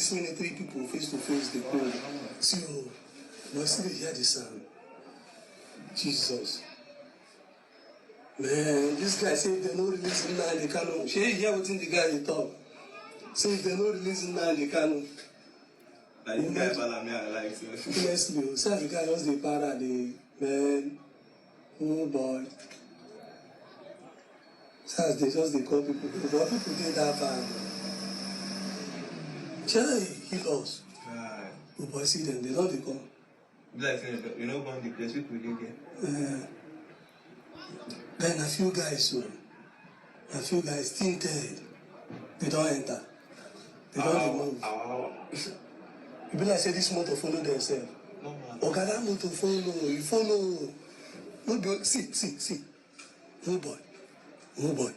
these military people face to face, they go, see, oh, but still they hear the sound. Jesus. Man, this guy say if they no release him now, they can't. She hear what the guy they talk. Say if they no release him now, they can't. Like this guy Balamia like so. Honestly, South Africa just the para, the man. Oh boy. South they just they call people. But people get that bad. Chai, he lost. Right. Oh boy, see them, they don't they come. Like you know about the place people dey get. Then a few guys tinted. They don't enter. They don't move. You be like say this motor follow themselves. Okay, that motor follow. You follow. No be see. Oh boy.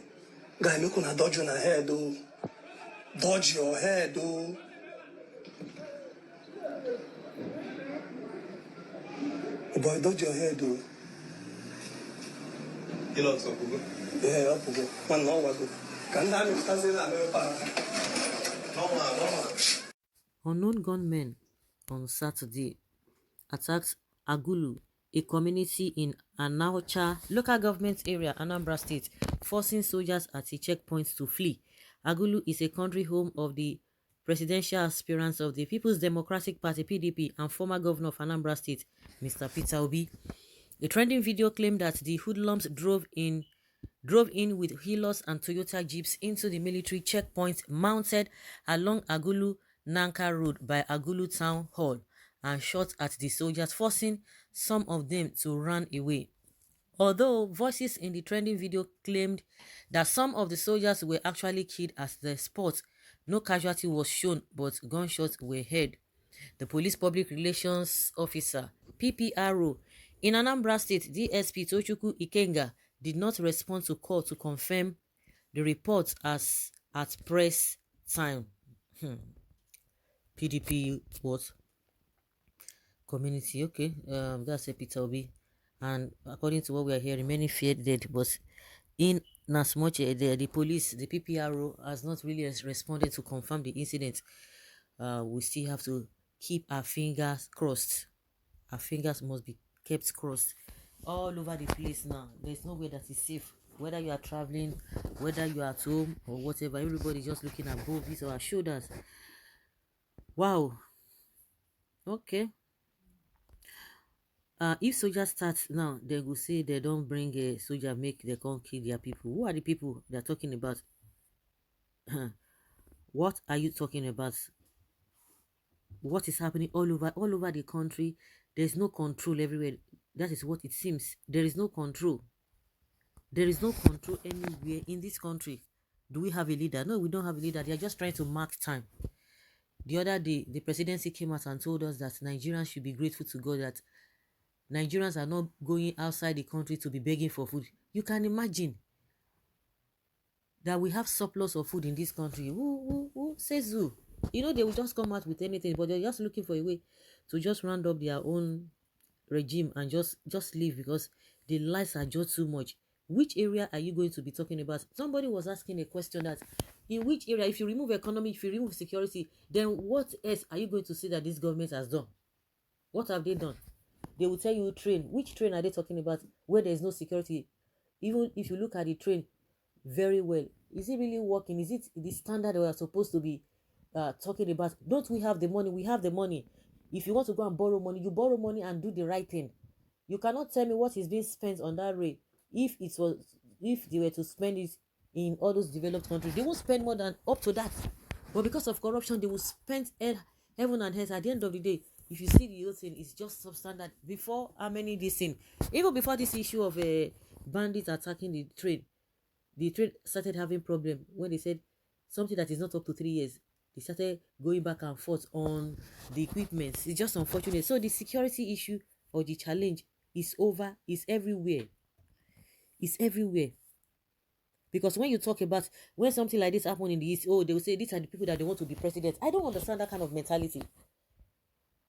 Guy, make una dodge your head, though. Dodge your head, though. Oh boy, dodge your head, though. He looks up, go. Yeah, up go. Man, no go. Can that make sense? No. Unknown gunmen on Saturday attacked Aguli, a community in Anambra local government area, Anambra State, forcing soldiers at a checkpoint to flee. Aguli is a country home of the presidential aspirants of the People's Democratic Party (PDP) and former governor of Anambra State, Mr. Peter Obi. The trending video claimed that the hoodlums drove in with Hilux and Toyota Jeeps into the military checkpoint mounted along Aguli Nanka Road by Aguli Town Hall and shot at the soldiers, forcing some of them to run away. Although voices in the trending video claimed that some of the soldiers were actually killed at the spot, no casualty was shown, but gunshots were heard. The police public relations officer, PPRO, in Anambra State, DSP Tochukwu Ikenga, did not respond to call to confirm the report as at press time. PDP what? Community, okay. That's a Peter Obi. And according to what we are hearing, many feared dead, but in as much the police, the PPRO has not really responded to confirm the incident. We still have to keep our fingers crossed. Our fingers must be kept crossed all over the place now. There's nowhere that is safe. Whether you are traveling, whether you are at home or whatever, everybody just looking above his or our shoulders. Wow. Okay. If soldiers start now, they will say they don't bring a soldier, make they can't kill their people. Who are the people they're talking about? What are you talking about? What is happening all over the country? There's no control everywhere. That is what it seems. There is no control. There is no control anywhere in this country. Do we have a leader? No, we don't have a leader. They are just trying to mark time. The other day, the presidency came out and told us that Nigerians should be grateful to God that Nigerians are not going outside the country to be begging for food. You can imagine that we have surplus of food in this country. Who says who? You know, they will just come out with anything, but they're just looking for a way to just round up their own regime and just leave because the lies are just too much. Which area are you going to be talking about? Somebody was asking a question that in which area, if you remove economy, if you remove security, then what else are you going to say that this government has done? What have they done? They will tell you train. Which train are they talking about where there is no security? Even if you look at the train very well, is it really working? Is it the standard we are supposed to be talking about? Don't we have the money? We have the money. If you want to go and borrow money, you borrow money and do the right thing. You cannot tell me what is being spent on that rate. If they were to spend it in all those developed countries, they won't spend more than up to that. But because of corruption, they will spend heaven and earth. At the end of the day, if you see the whole thing, it's just substandard. Before how many this thing, even before this issue of bandits attacking the trade started having problem when they said something that is not up to 3 years. They started going back and forth on the equipment. It's just unfortunate. So the security issue or the challenge is over. It's everywhere. It's everywhere. Because when you talk about when something like this happened in the East, they will say these are the people that they want to be president. I don't understand that kind of mentality.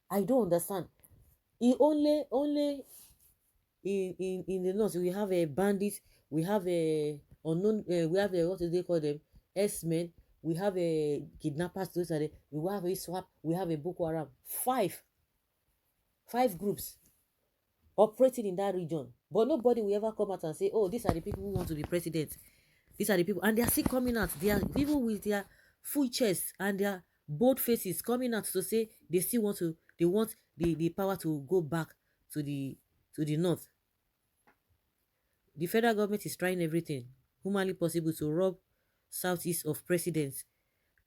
I don't understand. Only in the north we have a bandit, we have a unknown, we have a what do they call them? S-men. we have a kidnappers, those are we have a swap, we have a Boko Haram. Five groups operating in that region. But nobody will ever come out and say, oh, these are the people who want to be president. These are the people. And they are still coming out. They are people with their full chests and their bold faces coming out to say they still want to, they want the power to go back to the north. The federal government is trying everything humanly possible to rob Southeast of presidents.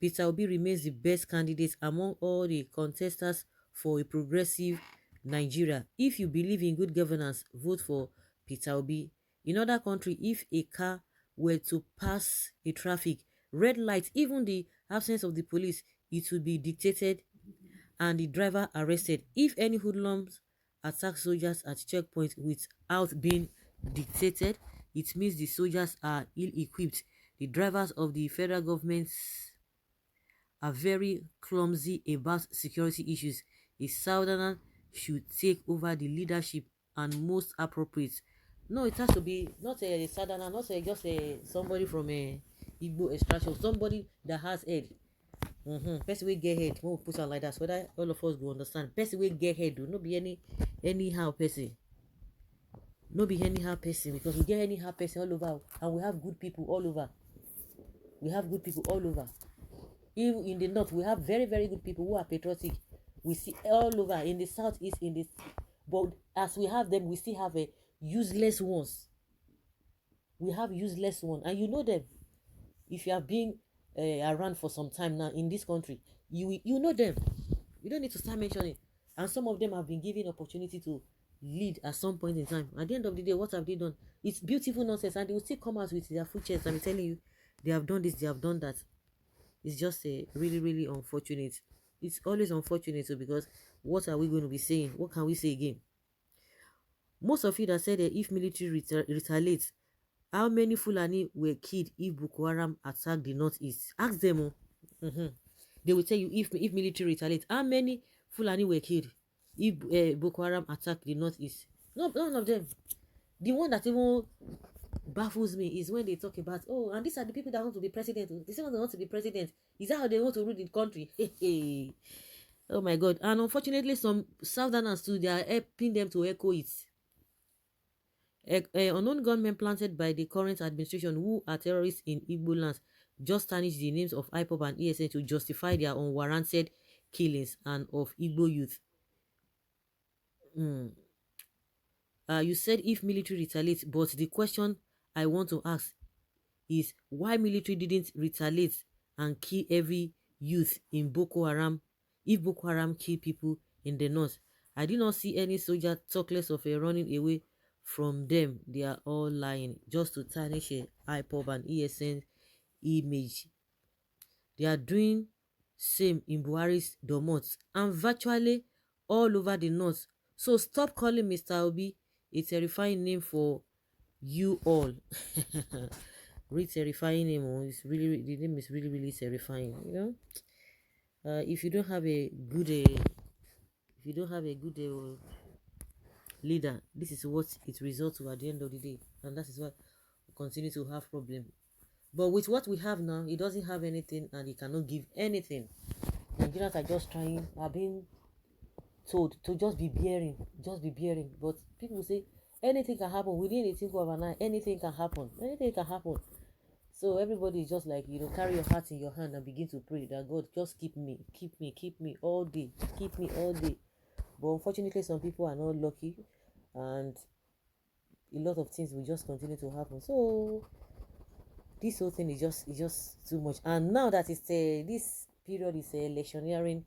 Peter Obi remains the best candidate among all the contestants for a progressive Nigeria. If you believe in good governance, vote for Peter Obi. In other country, if a car were to pass a traffic red light, even the absence of the police, it would be dictated and the driver arrested. If any hoodlums attack soldiers at checkpoints without being dictated, it means the soldiers are ill-equipped. The drivers of the federal government are very clumsy about security issues. A southerner should take over the leadership and most appropriate. No, it has to be not a southerner, not just somebody from a Igbo extraction, somebody that has head. Person wey get head, when we put am like that, so that all of us go understand. Person wey get head, do not be anyhow person. No be anyhow person, because we get anyhow person all over, and we have good people all over. We have good people all over. Even in the north, we have very, very good people who are patriotic. We see all over in the southeast, but as we have them, we still have a useless ones. We have useless ones, and you know them. If you have been around for some time now in this country, you know them. You don't need to start mentioning. And some of them have been given opportunity to lead at some point in time. At the end of the day, what have they done? It's beautiful nonsense, and they will still come out with their full chest and be telling you they have done this, they have done that. It's just really, really unfortunate. It's always unfortunate because what are we going to be saying? What can we say again? Most of you that said that if military retaliates, how many Fulani were killed if Boko Haram attacked the northeast? Ask them. They will tell you if military retaliates, how many Fulani were killed if Boko Haram attacked the northeast? No, none of them. The one that even baffles me is when they talk about, oh, and these are the people that want to be president. These are the ones that want to be president. Is that how they want to rule the country? Oh my God. And unfortunately, some southerners too, they are helping them to echo it. Unknown gunmen planted by the current administration who are terrorists in Igbo lands just tarnish the names of IPOB and ESN to justify their unwarranted killings and of Igbo youth. You said if military retaliates, but the question I want to ask is why military didn't retaliate and kill every youth in Boko Haram if Boko Haram kill people in the north. I did not see any soldier talk less of a running away from them. They are all lying just to tarnish a IPOB and ESN image. They are doing same in Buhari's Domot and virtually all over the north. So stop calling Mr. Obi a terrifying name for you all. Really terrifying name. It's really, the name is really, really terrifying. You know, if you don't have a good leader, this is what it results to at the end of the day, and that is why we continue to have problems. But with what we have now, he doesn't have anything, and he cannot give anything. Nigerians are just trying, are being told to just be bearing. But people say anything can happen within a twinkle of an eye. Anything can happen. So everybody is just like, carry your heart in your hand and begin to pray that God just keep me all day, But unfortunately, some people are not lucky, and a lot of things will just continue to happen. So this whole thing is just too much. And now that this period is electioneering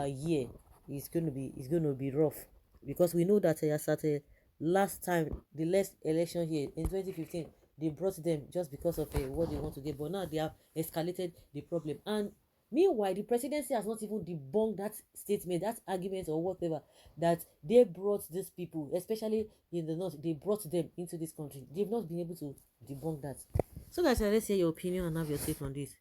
year, it's going to be rough, because we know that last time, the last election here in 2015, they brought them just because of what they want to get, but now they have escalated the problem. And meanwhile, the presidency has not even debunked that statement, that argument or whatever, that they brought these people, especially in the north, they brought them into this country. They've not been able to debunk that. So guys, let's hear your opinion and have your take on this.